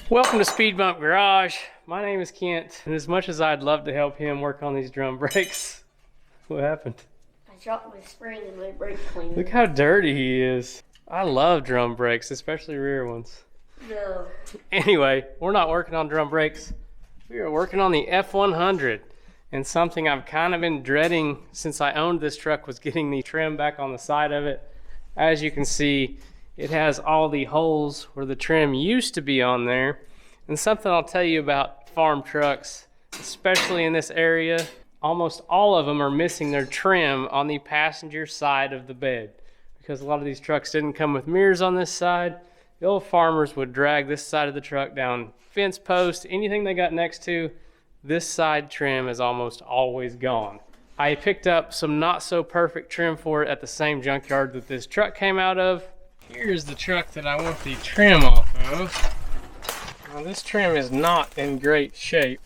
Welcome to Speed Bump Garage. My name is Kent, and as much as I'd love to help him work on these drum brakes, what happened? I dropped my spring in my brake cleaner. Look how dirty he is. I love drum brakes, especially rear ones. No. Anyway, we're not working on drum brakes. We are working on the F100, and something I've kind of been dreading since I owned this truck was getting the trim back on the side of it. As you can see, it has all the holes where the trim used to be on there. And something I'll tell you about farm trucks, especially in this area, almost all of them are missing their trim on the passenger side of the bed. Because a lot of these trucks didn't come with mirrors on this side. The old farmers would drag this side of the truck down fence posts, anything they got next to, this side trim is almost always gone. I picked up some not so perfect trim for it at the same junkyard that this truck came out of. Here's the truck that I want the trim off of. Now this trim is not in great shape,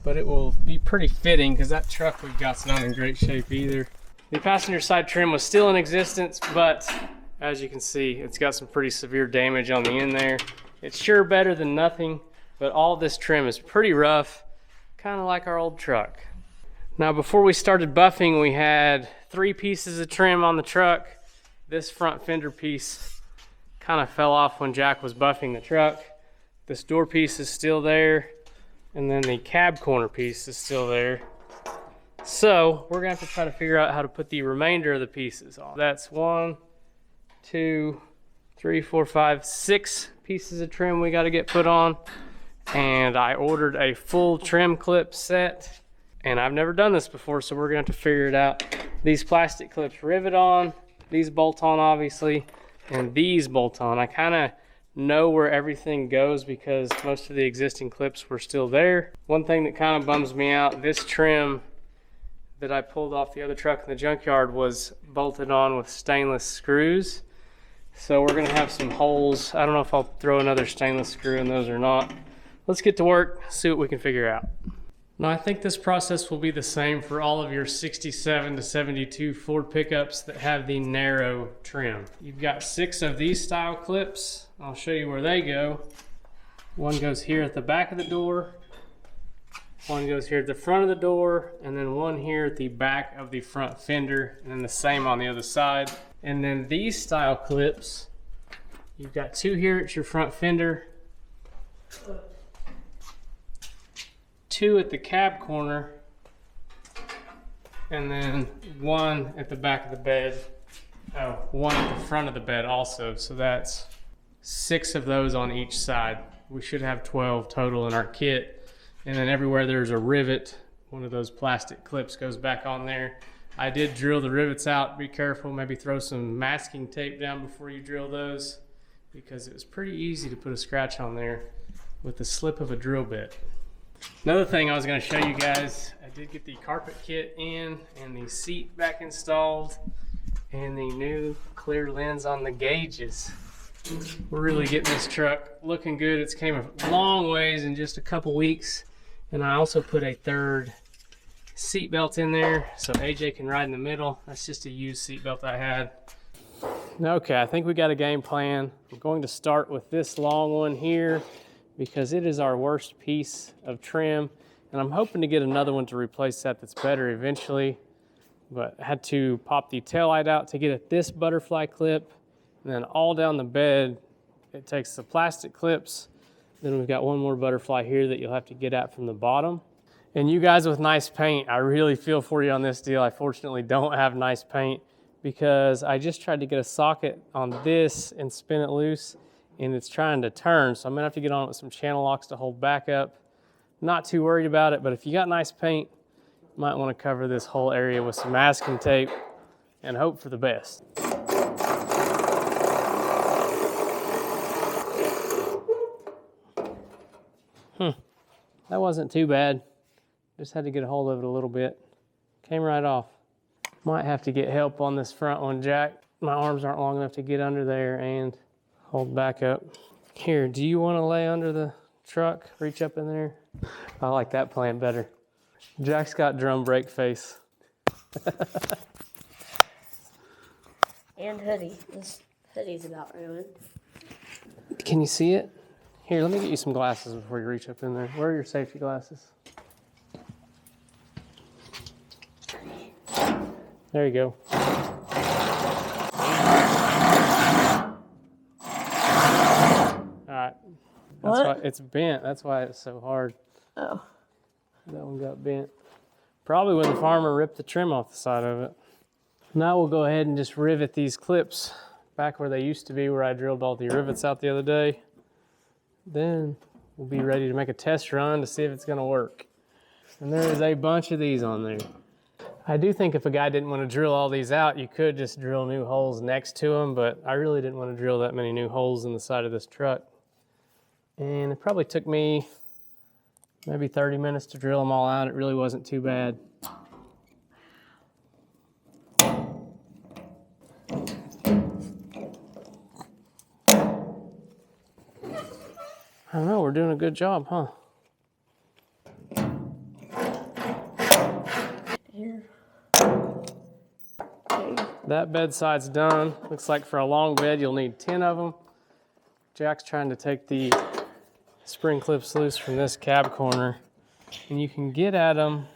but it will be pretty fitting because that truck we've got's not in great shape either. The passenger side trim was still in existence, but as you can see, it's got some pretty severe damage on the end there. It's sure better than nothing, but all this trim is pretty rough, kind of like our old truck. Now before we started buffing, we had 3 pieces of trim on the truck. This front fender piece kind of fell off when Jack was buffing the truck. This door piece is still there, and then the cab corner piece is still there. So we're gonna have to try to figure out how to put the remainder of the pieces on. That's 1, 2, 3, 4, 5, 6 pieces of trim we gotta get put on. And I ordered a full trim clip set, and I've never done this before, so we're gonna have to figure it out. These plastic clips rivet on, these bolt on obviously, and these bolt on. I kind of know where everything goes because most of the existing clips were still there. One thing that kind of bums me out, this trim that I pulled off the other truck in the junkyard was bolted on with stainless screws. So we're gonna have some holes. I don't know if I'll throw another stainless screw in those or not. Let's get to work, see what we can figure out. Now I think this process will be the same for all of your 67 to 72 Ford pickups that have the narrow trim. You've got 6 of these style clips. I'll show you where they go. One goes here at the back of the door, one goes here at the front of the door, and then one here at the back of the front fender, and then the same on the other side. And then these style clips, you've got 2 here at your front fender, 2 at the cab corner, and then 1 at the back of the bed. Oh, 1 at the front of the bed also. So that's 6 of those on each side. We should have 12 total in our kit. And then everywhere there's a rivet, one of those plastic clips goes back on there. I did drill the rivets out. Be careful, maybe throw some masking tape down before you drill those, because it was pretty easy to put a scratch on there with the slip of a drill bit. Another thing I was going to show you guys, I did get the carpet kit in and the seat back installed and the new clear lens on the gauges. We're really getting this truck looking good. It's came a long ways in just a couple weeks, and I also put a 3rd seat belt in there so AJ can ride in the middle. That's just a used seat belt I had. Okay, I think we got a game plan. We're going to start with this long one here, because it is our worst piece of trim, and I'm hoping to get another one to replace that that's better eventually, but I had to pop the taillight out to get at this butterfly clip, and then all down the bed it takes the plastic clips. Then we've got one more butterfly here that you'll have to get at from the bottom. And you guys with nice paint, I really feel for you on this deal. I fortunately don't have nice paint, because I just tried to get a socket on this and spin it loose, and it's trying to turn, so I'm gonna have to get on it with some channel locks to hold back up. Not too worried about it, but if you got nice paint, you might wanna cover this whole area with some masking tape and hope for the best. That wasn't too bad. Just had to get a hold of it a little bit. Came right off. Might have to get help on this front one, Jack. My arms aren't long enough to get under there and hold back up. Here, do you want to lay under the truck? Reach up in there? I like that plan better. Jack's got drum brake face. And hoodie. This hoodie's about ruined. Can you see it? Here, let me get you some glasses before you reach up in there. Where are your safety glasses? There you go. Alright. That's why it's bent. That's why it's so hard. Oh. That one got bent. Probably when the farmer ripped the trim off the side of it. Now we'll go ahead and just rivet these clips back where they used to be, where I drilled all the rivets out the other day. Then we'll be ready to make a test run to see if it's going to work. And there is a bunch of these on there. I do think if a guy didn't want to drill all these out, you could just drill new holes next to them, but I really didn't want to drill that many new holes in the side of this truck. And it probably took me maybe 30 minutes to drill them all out. It really wasn't too bad. I don't know, we're doing a good job, huh? Here. That bed side's done. Looks like for a long bed, you'll need 10 of them. Jack's trying to take the spring clips loose from this cab corner, and you can get at them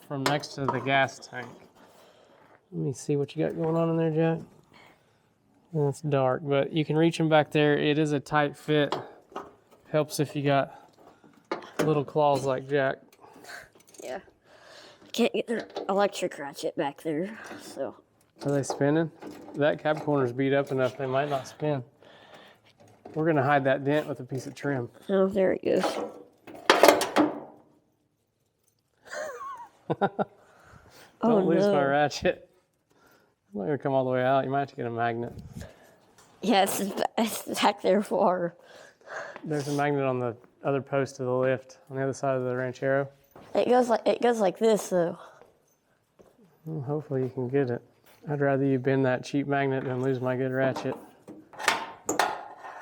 from next to the gas tank. Let me see what you got going on in there, Jack. It's dark, but you can reach them back there. It is a tight fit. Helps if you got little claws like Jack. Yeah. Can't get their electric ratchet back there, so. Are they spinning? That cab corner's beat up enough they might not spin. We're gonna hide that dent with a piece of trim. Oh, there it goes. Don't lose my ratchet. I'm not gonna come all the way out. You might have to get a magnet. Yeah, it's back there for. There's a magnet on the other post of the lift on the other side of the ranchero. It goes like this though. Well, hopefully you can get it. I'd rather you bend that cheap magnet than lose my good ratchet.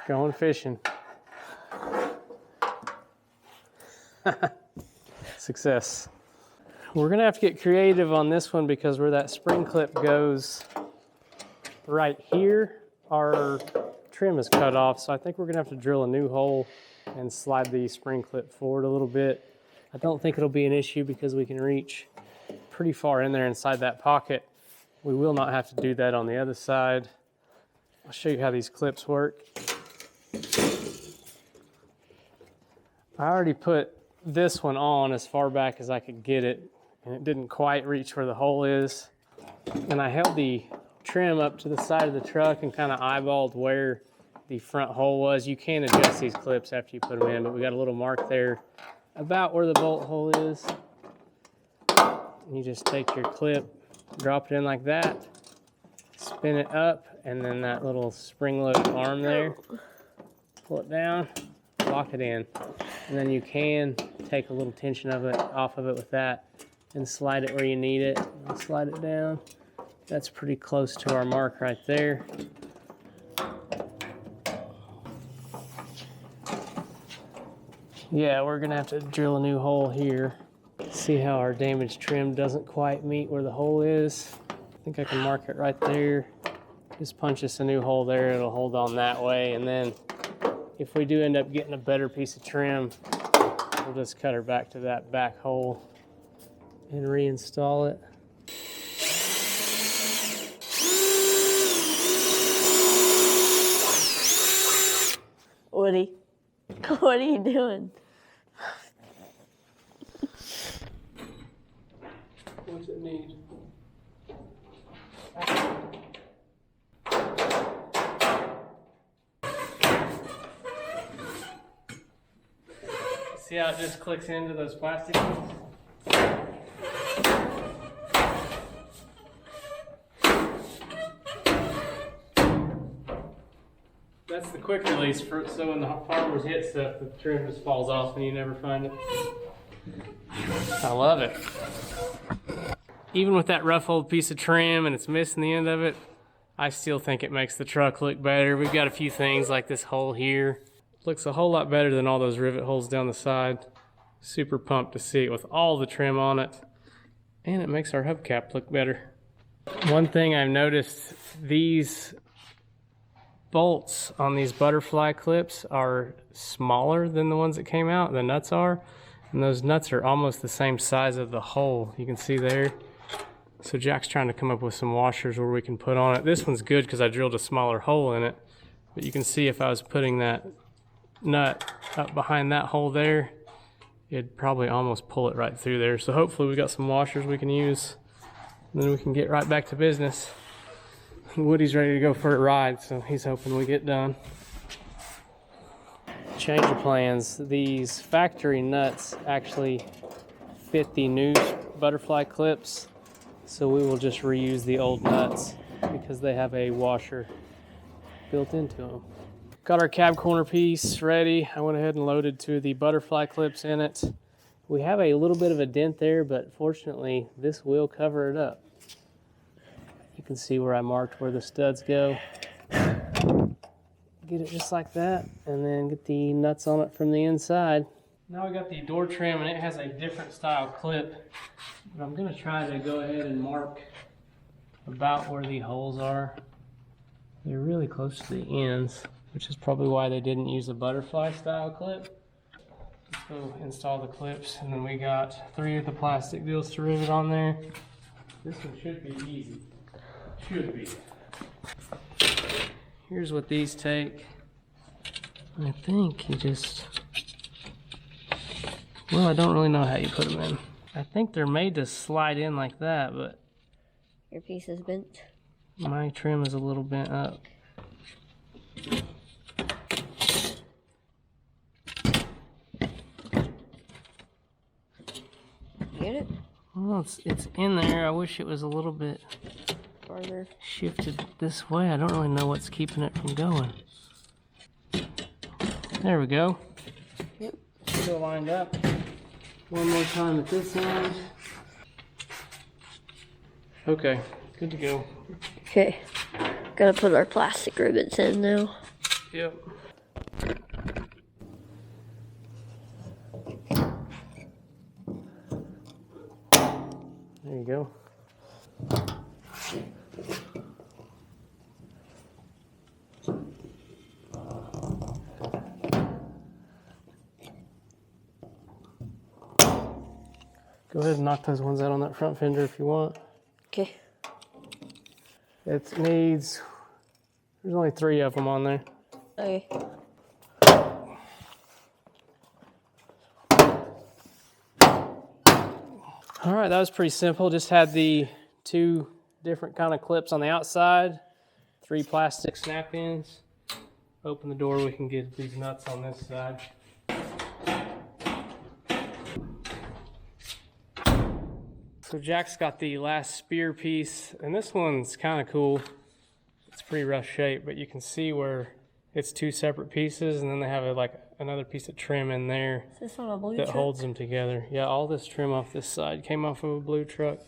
Going fishing. Success. We're gonna have to get creative on this one because where that spring clip goes right here, our trim is cut off. So I think we're gonna have to drill a new hole and slide the spring clip forward a little bit. I don't think it'll be an issue because we can reach pretty far in there inside that pocket. We will not have to do that on the other side. I'll show you how these clips work. I already put this one on as far back as I could get it, and it didn't quite reach where the hole is. And I held the trim up to the side of the truck and kind of eyeballed where the front hole was. You can adjust these clips after you put them in, but we got a little mark there about where the bolt hole is. And you just take your clip, drop it in like that, spin it up, and then that little spring-loaded arm there, pull it down, lock it in. And then you can take a little tension of it off of it with that and slide it where you need it. And slide it down. That's pretty close to our mark right there. Yeah, we're gonna have to drill a new hole here. See how our damaged trim doesn't quite meet where the hole is. I think I can mark it right there. Just punch us a new hole there, it'll hold on that way. And then if we do end up getting a better piece of trim, we'll just cut her back to that back hole and reinstall it. Woody, what are you doing? What's it need? See how it just clicks into those plastic ones? That's the quick release, so when the farmers hit stuff, the trim just falls off and you never find it. I love it. Even with that rough old piece of trim and it's missing the end of it, I still think it makes the truck look better. We've got a few things like this hole here. Looks a whole lot better than all those rivet holes down the side. Super pumped to see it with all the trim on it. And it makes our hubcap look better. One thing I've noticed, these bolts on these butterfly clips are smaller than the ones that came out, the nuts are. And those nuts are almost the same size of the hole. You can see there. So Jack's trying to come up with some washers where we can put on it. This one's good because I drilled a smaller hole in it. But you can see if I was putting that nut up behind that hole there, it'd probably almost pull it right through there. So hopefully we got some washers we can use. And then we can get right back to business. Woody's ready to go for a ride, so he's hoping we get done. Change of plans. These factory nuts actually fit the new butterfly clips, so we will just reuse the old nuts because they have a washer built into them. Got our cab corner piece ready. I went ahead and loaded 2 of the butterfly clips in it. We have a little bit of a dent there, but fortunately this will cover it up. You can see where I marked where the studs go. Get it just like that, and then get the nuts on it from the inside. Now we got the door trim, and it has a different style clip, but I'm gonna try to go ahead and mark about where the holes are. They're really close to the ends, which is probably why they didn't use a butterfly style clip. Let's go install the clips, and then we got 3 of the plastic deals to rivet on there. This one should be easy. Should be. Here's what these take. I think you just, well, I don't really know how you put them in. I think they're made to slide in like that, but Your piece is bent. my trim is a little bent up. Get it? Well, it's in there. I wish it was a little bit Farther. shifted this way. I don't really know what's keeping it from going. There we go. Yep. Still lined up. One more time at this end. Okay, good to go. Okay. Gotta put our plastic rivets in now. Yep. There you go. Go ahead and knock those ones out on that front fender if you want. Okay. It needs, there's only 3 of them on there. Okay. All right, that was pretty simple. Just had the 2 different kind of clips on the outside, 3 plastic snap-ins. Open the door, we can get these nuts on this side. So Jack's got the last spear piece, and this one's kind of cool. It's pretty rough shape, but you can see where it's 2 separate pieces, and then they have another piece of trim in there Is this on a blue that truck? holds them together. Yeah, all this trim off this side came off of a blue truck.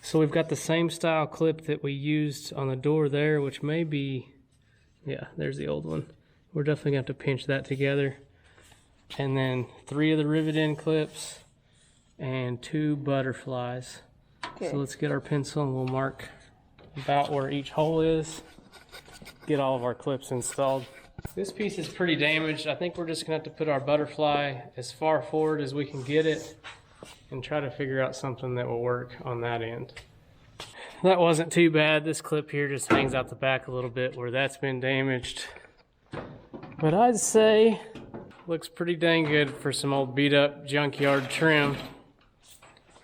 So we've got the same style clip that we used on the door there, which may be, yeah, there's the old one. We're definitely gonna have to pinch that together. And then 3 of the rivet end clips and 2 butterflies. Okay. So let's get our pencil and we'll mark about where each hole is. Get all of our clips installed. This piece is pretty damaged. I think we're just gonna have to put our butterfly as far forward as we can get it and try to figure out something that will work on that end. That wasn't too bad. This clip here just hangs out the back a little bit where that's been damaged. But I'd say looks pretty dang good for some old beat up junkyard trim.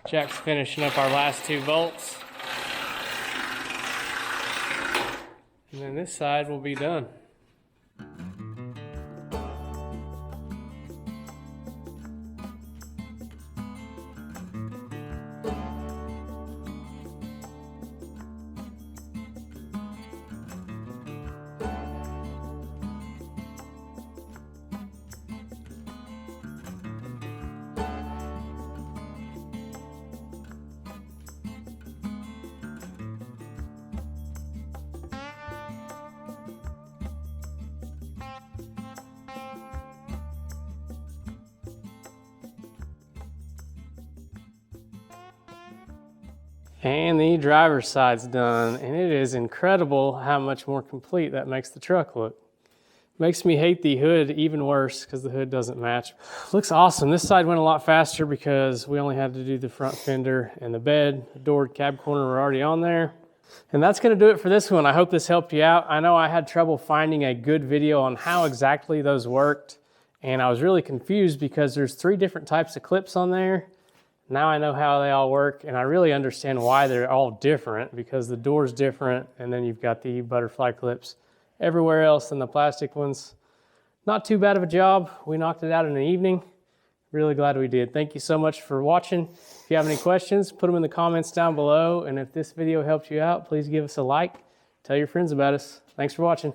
Jack's finishing up our last 2 bolts. And then this side will be done. And the driver's side's done, and it is incredible how much more complete that makes the truck look. Makes me hate the hood even worse because the hood doesn't match. Looks awesome. This side went a lot faster because we only had to do the front fender and the bed. The door, cab corner were already on there. And that's gonna do it for this one. I hope this helped you out. I know I had trouble finding a good video on how exactly those worked, and I was really confused because there's 3 different types of clips on there. Now I know how they all work, and I really understand why they're all different, because the door's different, and then you've got the butterfly clips everywhere else than the plastic ones. Not too bad of a job. We knocked it out in an evening. Really glad we did. Thank you so much for watching. If you have any questions, put them in the comments down below. And if this video helped you out, please give us a like. Tell your friends about us. Thanks for watching.